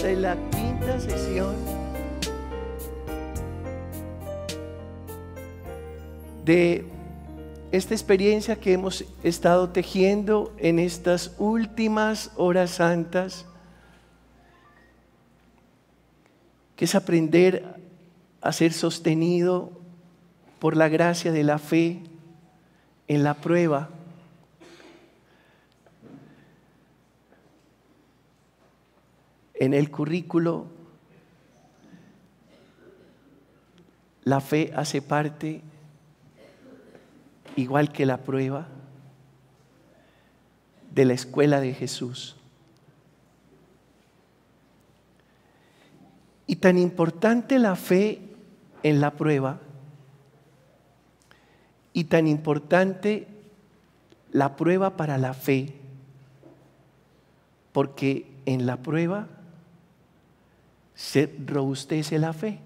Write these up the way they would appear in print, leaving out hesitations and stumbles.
Esta es la quinta sesión de esta experiencia que hemos estado tejiendo en estas últimas horas santas, que es aprender a ser sostenido por la gracia de la fe en la prueba. En el currículo, la fe hace parte, igual que la prueba, de la escuela de Jesús. Y tan importante la fe en la prueba, y tan importante la prueba para la fe, porque en la prueba se robustece la fe.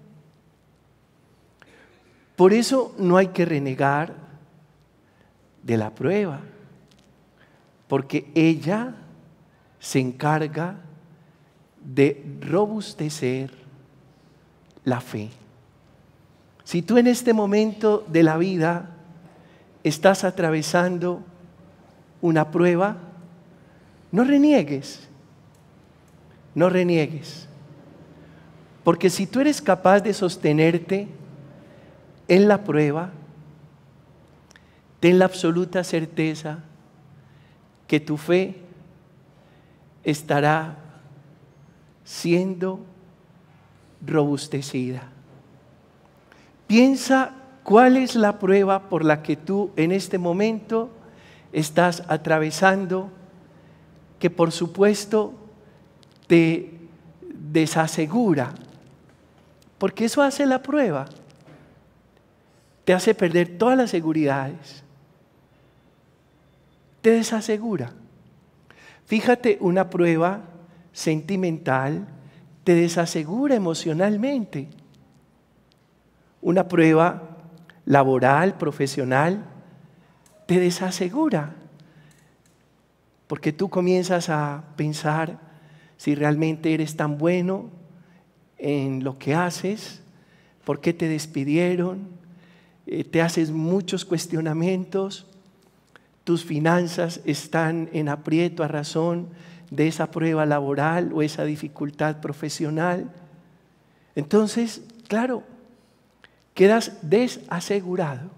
Por eso no hay que renegar de la prueba, porque ella se encarga de robustecer la fe. Si tú en este momento de la vida estás atravesando una prueba, no reniegues, no reniegues. Porque si tú eres capaz de sostenerte en la prueba, ten la absoluta certeza que tu fe estará siendo robustecida. Piensa cuál es la prueba por la que tú en este momento estás atravesando, que por supuesto te desasegura. Porque eso hace la prueba. Te hace perder todas las seguridades. Te desasegura. Fíjate, una prueba sentimental te desasegura emocionalmente. Una prueba laboral, profesional, te desasegura. Porque tú comienzas a pensar si realmente eres tan bueno en lo que haces, por qué te despidieron, te haces muchos cuestionamientos, tus finanzas están en aprieto a razón de esa prueba laboral o esa dificultad profesional. Entonces, claro, quedas desasegurado,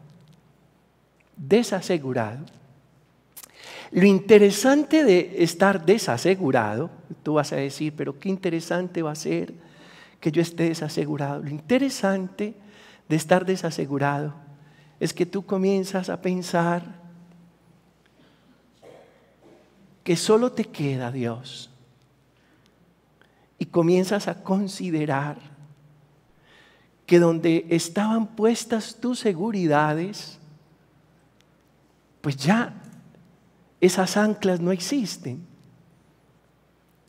desasegurado. Lo interesante de estar desasegurado, tú vas a decir, pero qué interesante va a ser que yo esté desasegurado. Lo interesante de estar desasegurado es que tú comienzas a pensar que solo te queda Dios y comienzas a considerar que donde estaban puestas tus seguridades, pues ya esas anclas no existen,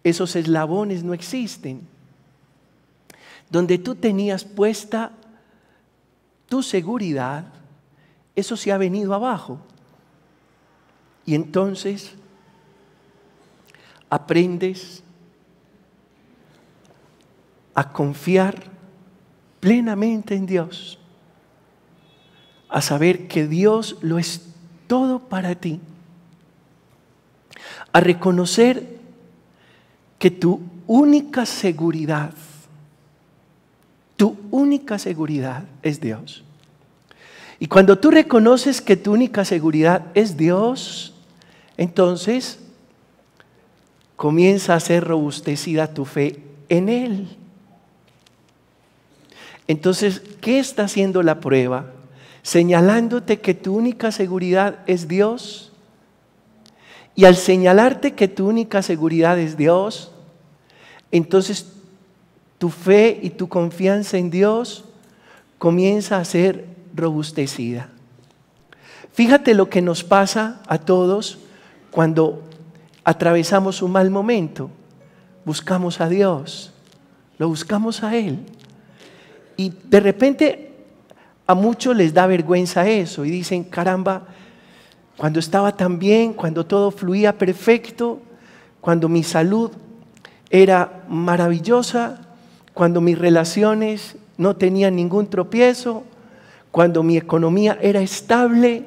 esos eslabones no existen. Donde tú tenías puesta tu seguridad, eso se ha venido abajo. Y entonces aprendes a confiar plenamente en Dios, a saber que Dios lo es todo para ti, a reconocer que tu única seguridad es Dios. Y cuando tú reconoces que tu única seguridad es Dios, entonces comienza a ser robustecida tu fe en Él. Entonces, ¿qué está haciendo la prueba? Señalándote que tu única seguridad es Dios. Y al señalarte que tu única seguridad es Dios, entonces tu fe y tu confianza en Dios comienza a ser robustecida. Fíjate lo que nos pasa a todos cuando atravesamos un mal momento. Buscamos a Dios, lo buscamos a Él. Y de repente a muchos les da vergüenza eso y dicen, caramba, cuando estaba tan bien, cuando todo fluía perfecto, cuando mi salud era maravillosa, cuando mis relaciones no tenían ningún tropiezo, cuando mi economía era estable,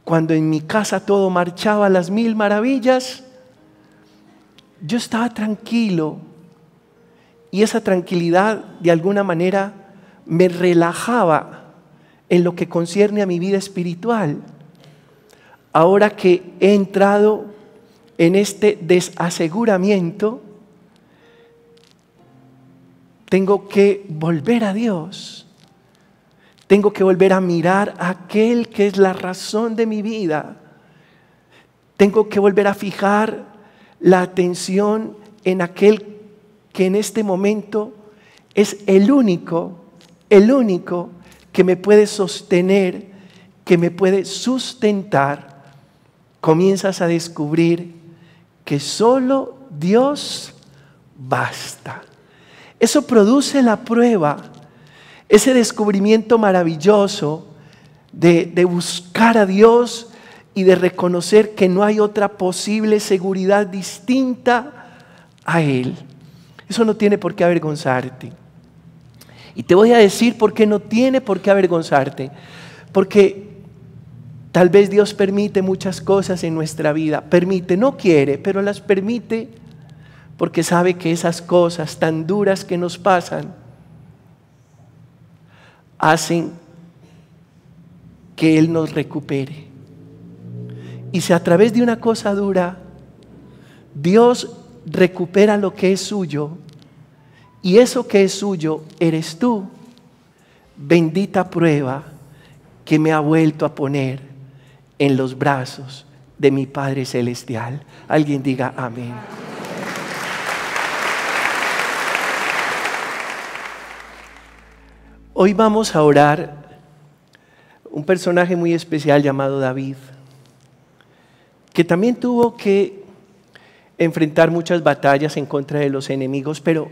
cuando en mi casa todo marchaba a las mil maravillas, yo estaba tranquilo y esa tranquilidad de alguna manera me relajaba en lo que concierne a mi vida espiritual. Ahora que he entrado en este desaseguramiento, tengo que volver a Dios. Tengo que volver a mirar a aquel que es la razón de mi vida. Tengo que volver a fijar la atención en aquel que en este momento es el único que me puede sostener, que me puede sustentar. Comienzas a descubrir que solo Dios basta. Eso produce la prueba, ese descubrimiento maravilloso de buscar a Dios y de reconocer que no hay otra posible seguridad distinta a Él. Eso no tiene por qué avergonzarte. Y te voy a decir por qué no tiene por qué avergonzarte. Porque tal vez Dios permite muchas cosas en nuestra vida. Permite, no quiere, pero las permite porque sabe que esas cosas tan duras que nos pasan hacen que Él nos recupere. Y si a través de una cosa dura Dios recupera lo que es suyo, y eso que es suyo eres tú, bendita prueba que me ha vuelto a poner en los brazos de mi Padre Celestial. Alguien diga amén. Hoy vamos a orar un personaje muy especial llamado David, que también tuvo que enfrentar muchas batallas en contra de los enemigos, pero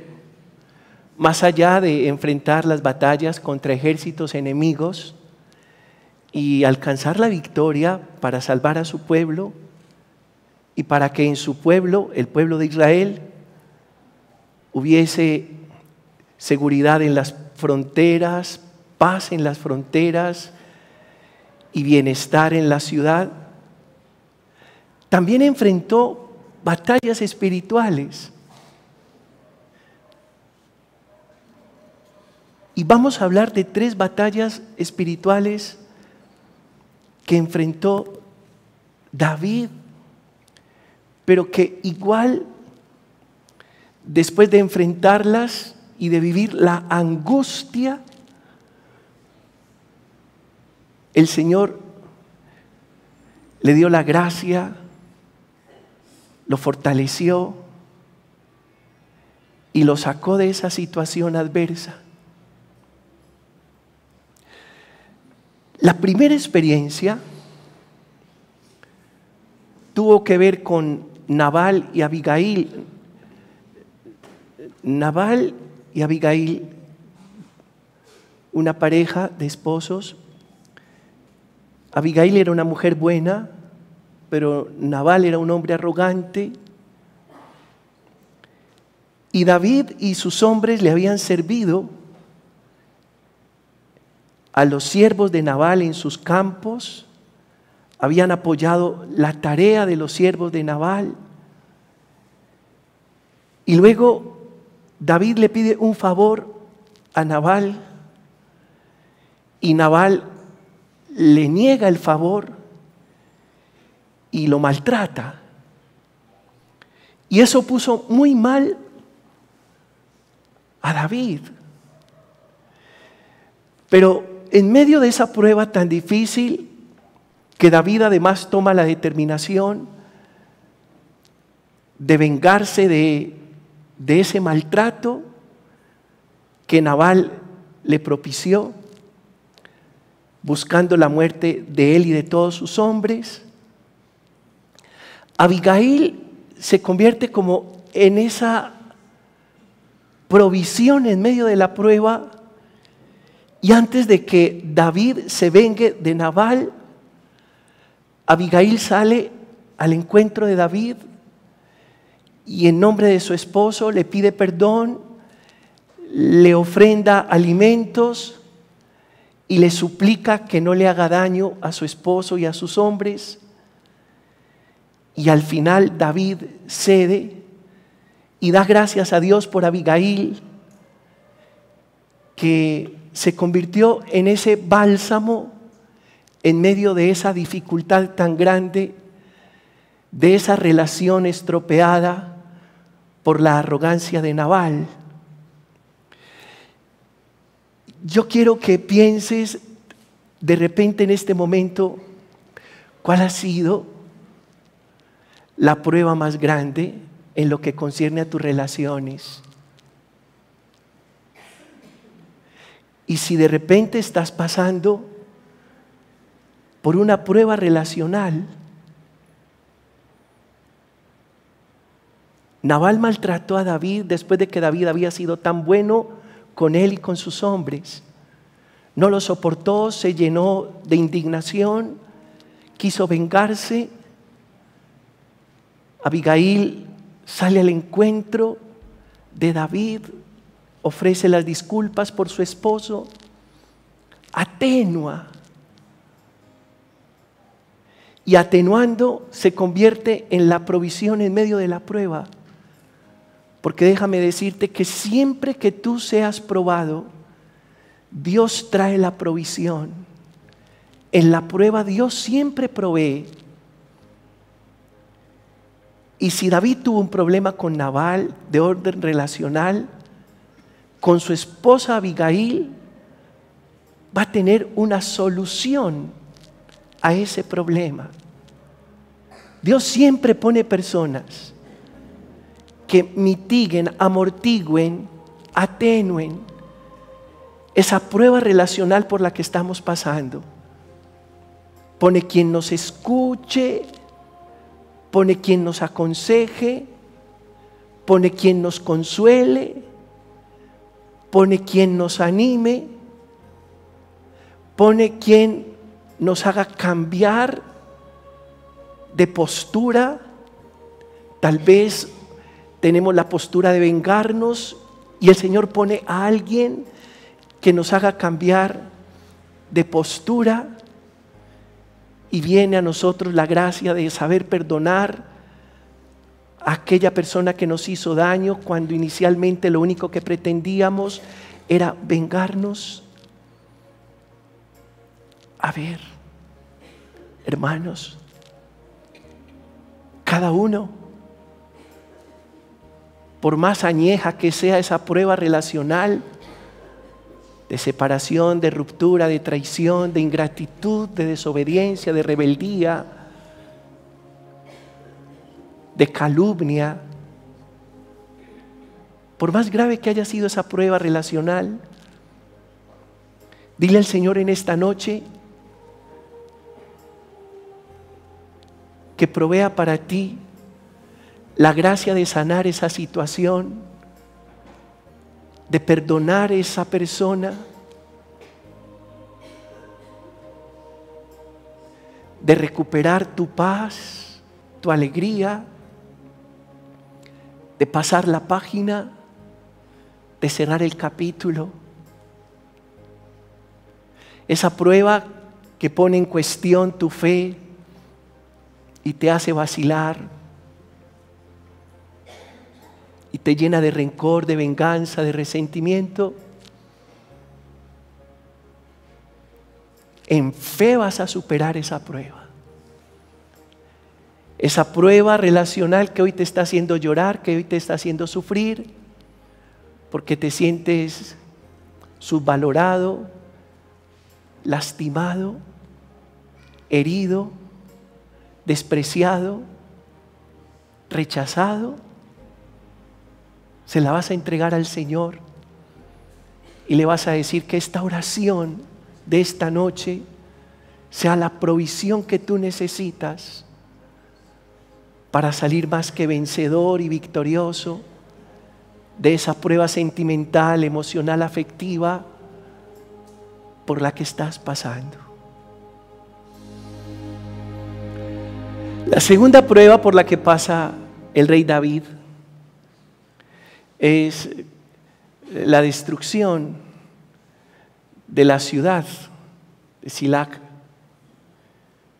más allá de enfrentar las batallas contra ejércitos enemigos y alcanzar la victoria para salvar a su pueblo y para que en su pueblo, el pueblo de Israel, hubiese seguridad en las fronteras, paz en las fronteras y bienestar en la ciudad, también enfrentó batallas espirituales. Y vamos a hablar de 3 batallas espirituales que enfrentó David, pero que igual, después de enfrentarlas y de vivir la angustia, el Señor le dio la gracia, lo fortaleció y lo sacó de esa situación adversa. La primera experiencia tuvo que ver con Nabal y Abigail. Nabal y Abigail, una pareja de esposos. Abigail era una mujer buena, pero Nabal era un hombre arrogante. Y David y sus hombres le habían servido a los siervos de Nabal en sus campos, habían apoyado la tarea de los siervos de Nabal. Y luego David le pide un favor a Nabal y Nabal le niega el favor y lo maltrata. Y eso puso muy mal a David. Pero en medio de esa prueba tan difícil, que David además toma la determinación de vengarse de ese maltrato que Nabal le propició, buscando la muerte de él y de todos sus hombres. Abigail se convierte como en esa provisión en medio de la prueba, y antes de que David se vengue de Nabal, Abigail sale al encuentro de David y en nombre de su esposo le pide perdón, le ofrenda alimentos y le suplica que no le haga daño a su esposo y a sus hombres. Y al final David cede y da gracias a Dios por Abigail, que se convirtió en ese bálsamo en medio de esa dificultad tan grande, de esa relación estropeada por la arrogancia de Nabal. Yo quiero que pienses de repente en este momento cuál ha sido la prueba más grande en lo que concierne a tus relaciones. Y si de repente estás pasando por una prueba relacional, Nabal maltrató a David después de que David había sido tan bueno con él y con sus hombres. No lo soportó, se llenó de indignación, quiso vengarse. Abigail sale al encuentro de David, ofrece las disculpas por su esposo, atenúa. Y atenuando se convierte en la provisión en medio de la prueba. Porque déjame decirte que siempre que tú seas probado, Dios trae la provisión. En la prueba Dios siempre provee. Y si David tuvo un problema con Nabal de orden relacional, con su esposa Abigail va a tener una solución a ese problema. Dios siempre pone personas que mitiguen, amortigüen, atenúen esa prueba relacional por la que estamos pasando. Pone quien nos escuche, pone quien nos aconseje, pone quien nos consuele, pone quien nos anime, pone quien nos haga cambiar de postura. Tal vez tenemos la postura de vengarnos y el Señor pone a alguien que nos haga cambiar de postura, y viene a nosotros la gracia de saber perdonar a aquella persona que nos hizo daño cuando inicialmente lo único que pretendíamos era vengarnos. A ver, hermanos, cada uno, por más añeja que sea esa prueba relacional, de separación, de ruptura, de traición, de ingratitud, de desobediencia, de rebeldía, de calumnia, por más grave que haya sido esa prueba relacional, dile al Señor en esta noche que provea para ti la gracia de sanar esa situación, de perdonar a esa persona, de recuperar tu paz, tu alegría, de pasar la página, de cerrar el capítulo. Esa prueba que pone en cuestión tu fe y te hace vacilar, y te llena de rencor, de venganza, de resentimiento. En fe vas a superar esa prueba. Esa prueba relacional que hoy te está haciendo llorar, que hoy te está haciendo sufrir, porque te sientes subvalorado, lastimado, herido, despreciado, rechazado. Se la vas a entregar al Señor y le vas a decir que esta oración de esta noche sea la provisión que tú necesitas para salir más que vencedor y victorioso de esa prueba sentimental, emocional, afectiva por la que estás pasando. La segunda prueba por la que pasa el rey David es la destrucción de la ciudad de Silac.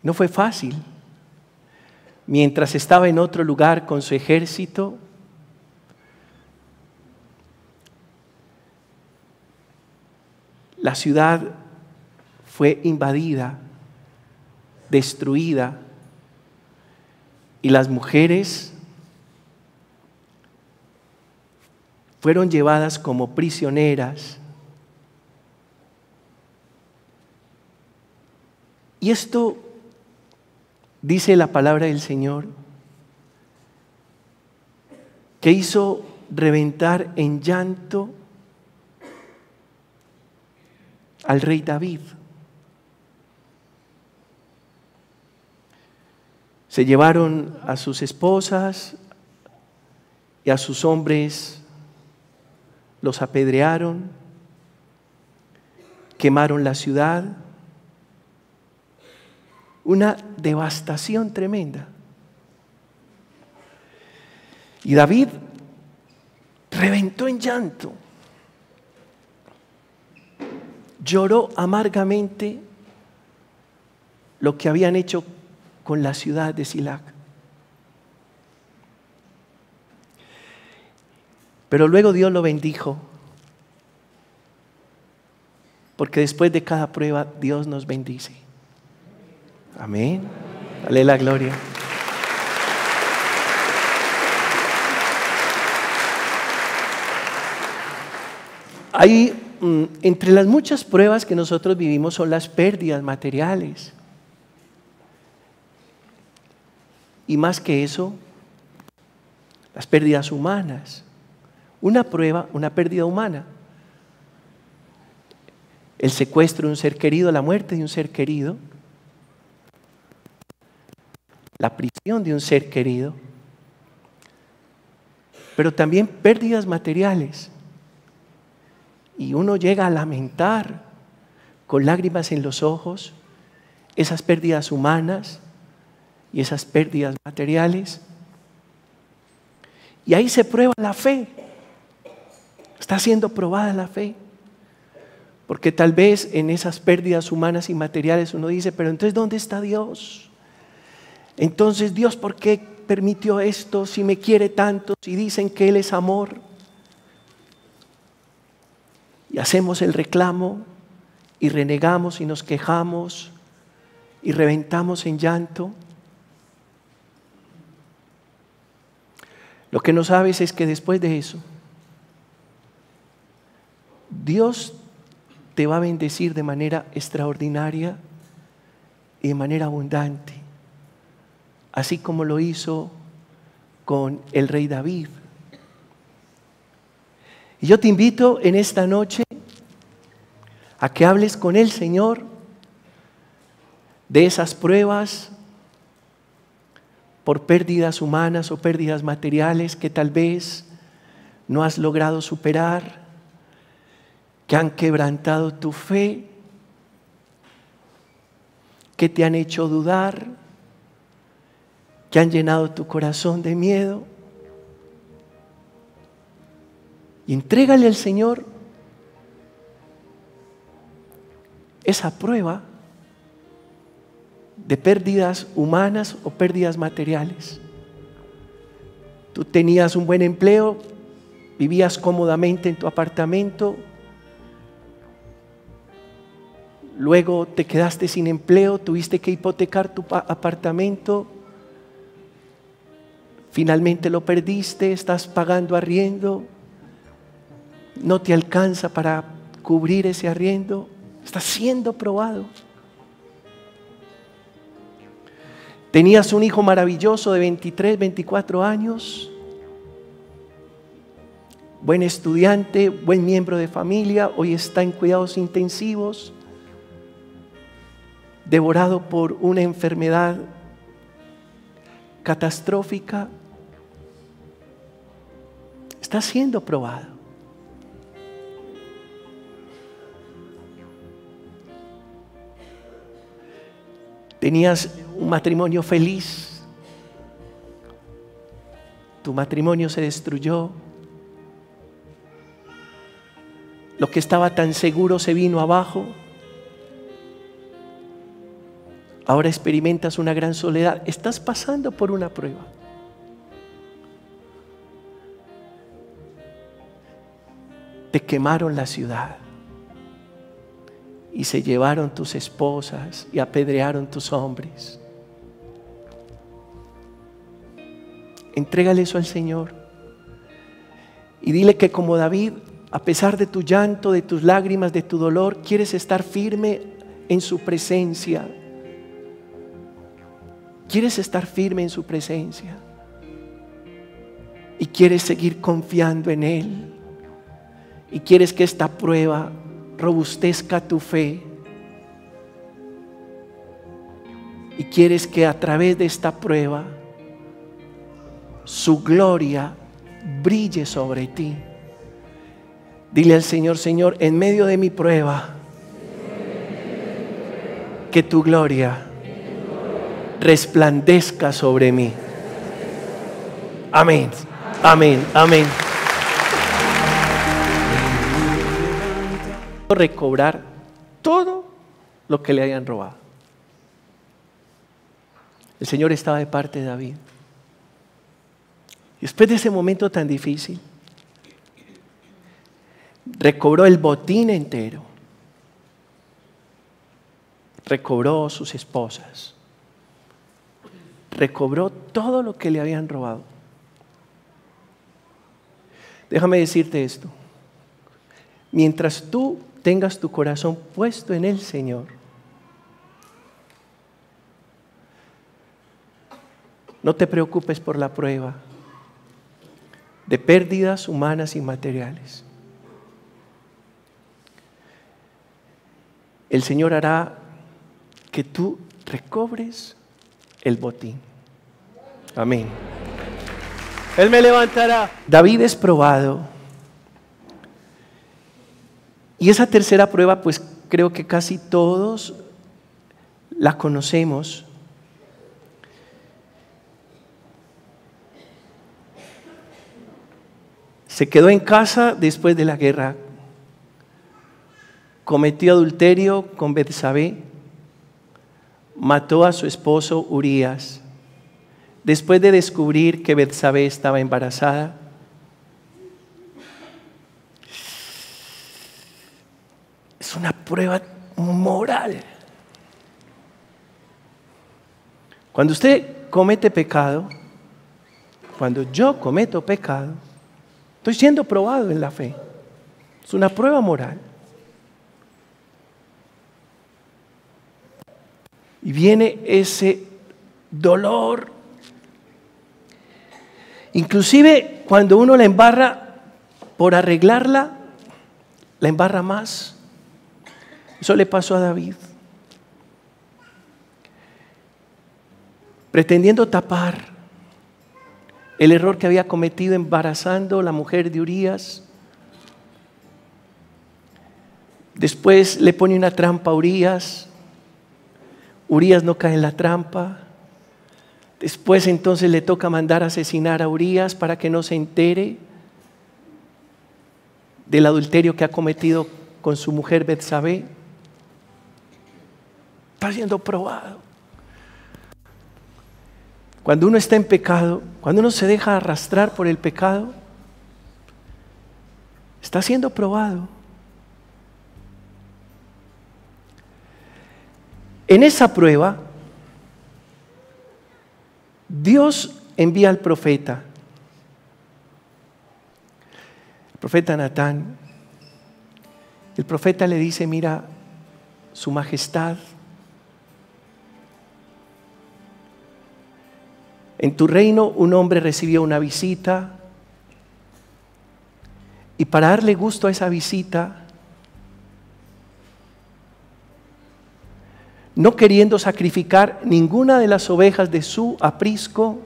No fue fácil. Mientras estaba en otro lugar con su ejército, la ciudad fue invadida, destruida, y las mujeres fueron llevadas como prisioneras. Y esto dice la palabra del Señor, que hizo reventar en llanto al rey David. Se llevaron a sus esposas y a sus hombres, los apedrearon, quemaron la ciudad. Una devastación tremenda. Y David reventó en llanto. Lloró amargamente lo que habían hecho con la ciudad de Silac. Pero luego Dios lo bendijo, porque después de cada prueba Dios nos bendice. Amén. Dale la gloria. Hay entre las muchas pruebas que nosotros vivimos son las pérdidas materiales. Y más que eso, las pérdidas humanas. Una prueba, una pérdida humana. El secuestro de un ser querido, la muerte de un ser querido, la prisión de un ser querido, pero también pérdidas materiales. Y uno llega a lamentar con lágrimas en los ojos esas pérdidas humanas y esas pérdidas materiales. Y ahí se prueba la fe. Está siendo probada la fe. Porque tal vez en esas pérdidas humanas y materiales uno dice, pero entonces ¿dónde está Dios? Entonces Dios, ¿por qué permitió esto? Si me quiere tanto, si dicen que Él es amor. Y hacemos el reclamo y renegamos y nos quejamos y reventamos en llanto. Lo que no sabes es que después de eso, Dios te va a bendecir de manera extraordinaria y de manera abundante, así como lo hizo con el rey David. Y yo te invito en esta noche a que hables con el Señor de esas pruebas por pérdidas humanas o pérdidas materiales que tal vez no has logrado superar, que han quebrantado tu fe, que te han hecho dudar, que han llenado tu corazón de miedo. Y entrégale al Señor esa prueba de pérdidas humanas o pérdidas materiales. Tú tenías un buen empleo, vivías cómodamente en tu apartamento, luego te quedaste sin empleo, tuviste que hipotecar tu apartamento, finalmente lo perdiste, estás pagando arriendo, no te alcanza para cubrir ese arriendo, estás siendo probado. Tenías un hijo maravilloso de 23, 24 años, buen estudiante, buen miembro de familia, hoy está en cuidados intensivos, devorado por una enfermedad catastrófica. Está siendo probado. Tenías un matrimonio feliz, tu matrimonio se destruyó, Lo que estaba tan seguro se vino abajo. Ahora experimentas una gran soledad. Estás pasando por una prueba. Te quemaron la ciudad y se llevaron tus esposas y apedrearon tus hombres. Entrégale eso al Señor y dile que como David, a pesar de tu llanto, de tus lágrimas, de tu dolor, quieres estar firme en su presencia. Quieres estar firme en su presencia y quieres seguir confiando en Él y quieres que esta prueba robustezca tu fe y quieres que a través de esta prueba su gloria brille sobre ti. Dile al Señor: Señor, en medio de mi prueba, que tu gloria resplandezca sobre mí. Amén, amén, amén. Recobrar todo lo que le hayan robado. El Señor estaba de parte de David. Y después de ese momento tan difícil, recobró el botín entero. Recobró sus esposas. Recobró todo lo que le habían robado. Déjame decirte esto. Mientras tú tengas tu corazón puesto en el Señor, no te preocupes por la prueba de pérdidas humanas y materiales. El Señor hará que tú recobres el botín. Amén. Él me levantará. David es probado. Y esa tercera prueba, pues creo que casi todos la conocemos. Se quedó en casa después de la guerra. Cometió adulterio con Betsabé. Mató a su esposo Urías. Después de descubrir que Betsabé estaba embarazada, es una prueba moral. Cuando usted comete pecado, cuando yo cometo pecado, estoy siendo probado en la fe. Es una prueba moral. Y viene ese dolor. Inclusive cuando uno la embarra, por arreglarla, la embarra más. Eso le pasó a David. Pretendiendo tapar el error que había cometido embarazando a la mujer de Urías. Después le pone una trampa a Urías. Urías no cae en la trampa. Después entonces le toca mandar a asesinar a Urías para que no se entere del adulterio que ha cometido con su mujer Betsabé. Está siendo probado. Cuando uno está en pecado, cuando uno se deja arrastrar por el pecado, está siendo probado. En esa prueba, Dios envía al profeta. El profeta Natán. El profeta le dice: mira, su majestad, en tu reino un hombre recibió una visita y para darle gusto a esa visita, no queriendo sacrificar ninguna de las ovejas de su aprisco,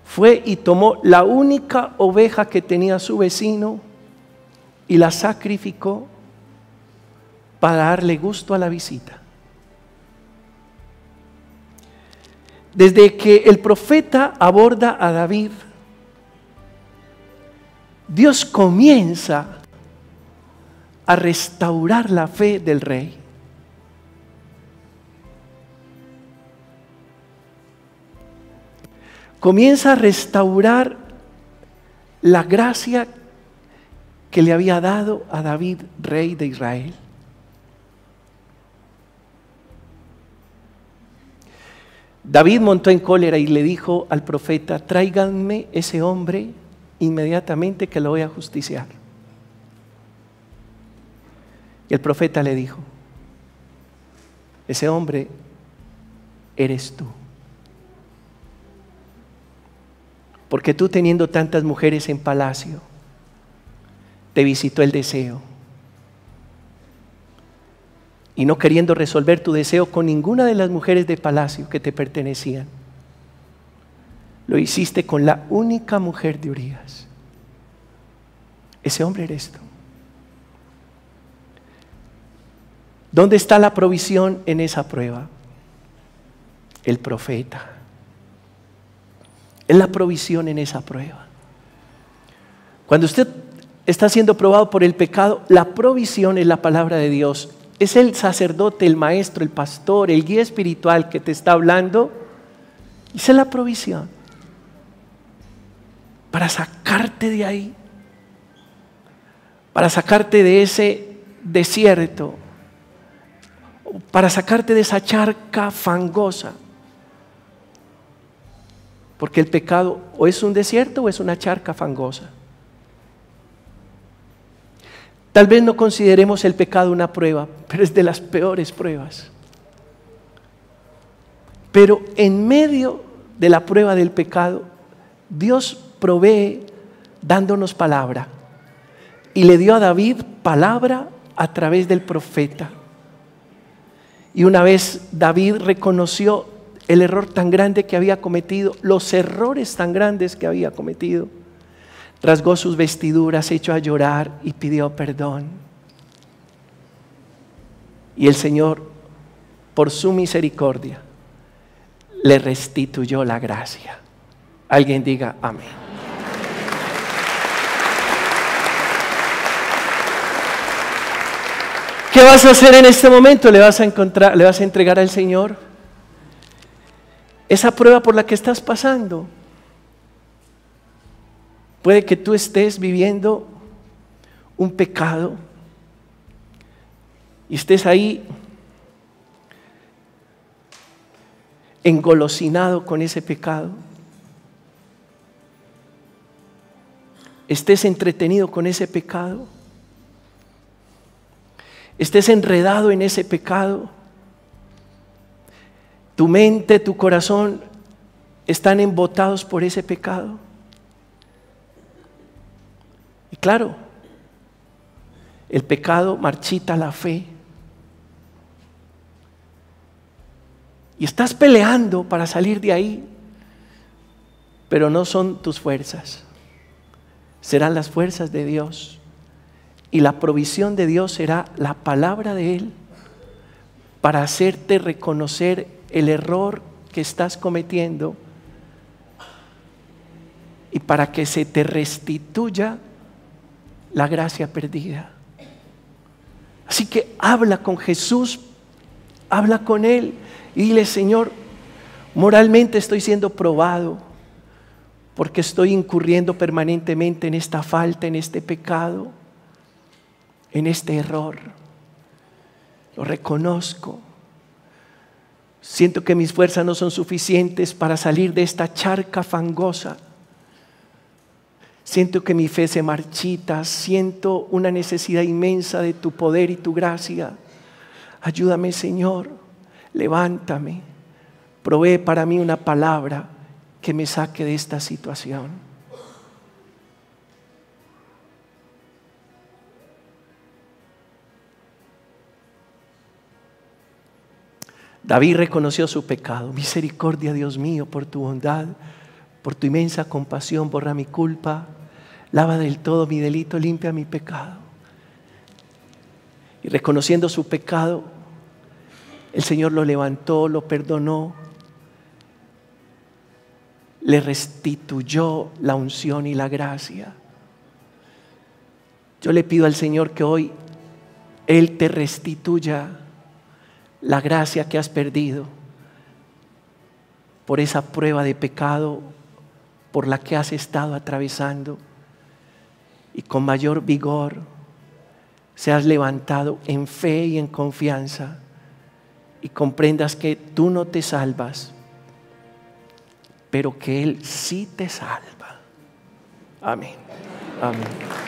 fue y tomó la única oveja que tenía su vecino y la sacrificó para darle gusto a la visita. Desde que el profeta aborda a David, Dios comienza a restaurar la fe del rey. Comienza a restaurar la gracia que le había dado a David, rey de Israel. David montó en cólera y le dijo al profeta: tráiganme ese hombre inmediatamente, que lo voy a justiciar. Y el profeta le dijo: ese hombre eres tú. Porque tú, teniendo tantas mujeres en palacio, te visitó el deseo. Y no queriendo resolver tu deseo con ninguna de las mujeres de palacio que te pertenecían, lo hiciste con la única mujer de Urías. Ese hombre eres tú. ¿Dónde está la provisión en esa prueba? El profeta. Es la provisión en esa prueba. Cuando usted está siendo probado por el pecado, la provisión es la palabra de Dios. Es el sacerdote, el maestro, el pastor, el guía espiritual que te está hablando. Esa es la provisión para sacarte de ahí, para sacarte de ese desierto, para sacarte de esa charca fangosa. Porque el pecado o es un desierto o es una charca fangosa. Tal vez no consideremos el pecado una prueba, pero es de las peores pruebas. Pero en medio de la prueba del pecado, Dios provee dándonos palabra. Y le dio a David palabra a través del profeta. Y una vez David reconoció el error tan grande que había cometido, los errores tan grandes que había cometido, rasgó sus vestiduras, se echó a llorar y pidió perdón. Y el Señor, por su misericordia, le restituyó la gracia. Alguien diga amén. ¿Qué vas a hacer en este momento? Le vas a entregar al Señor esa prueba por la que estás pasando. Puede que tú estés viviendo un pecado y estés ahí engolosinado con ese pecado. Estés entretenido con ese pecado. Estés enredado en ese pecado. Tu mente, tu corazón están embotados por ese pecado. Y claro, el pecado marchita la fe. Y estás peleando para salir de ahí, pero no son tus fuerzas. Serán las fuerzas de Dios. Y la provisión de Dios será la palabra de Él para hacerte reconocer el error que estás cometiendo y para que se te restituya la gracia perdida. Así que habla con Jesús, habla con Él y dile: Señor, moralmente estoy siendo probado porque estoy incurriendo permanentemente en esta falta, en este pecado, en este error. Lo reconozco. Siento que mis fuerzas no son suficientes para salir de esta charca fangosa. Siento que mi fe se marchita. Siento una necesidad inmensa de tu poder y tu gracia. Ayúdame, Señor. Levántame. Provee para mí una palabra que me saque de esta situación. David reconoció su pecado. Misericordia, Dios mío, por tu bondad, por tu inmensa compasión, borra mi culpa, lava del todo mi delito, limpia mi pecado. Y reconociendo su pecado, el Señor lo levantó, lo perdonó, le restituyó la unción y la gracia. Yo le pido al Señor que hoy Él te restituya la gracia que has perdido por esa prueba de pecado por la que has estado atravesando, y con mayor vigor seas levantado en fe y en confianza y comprendas que tú no te salvas, pero que Él sí te salva. Amén. Amén.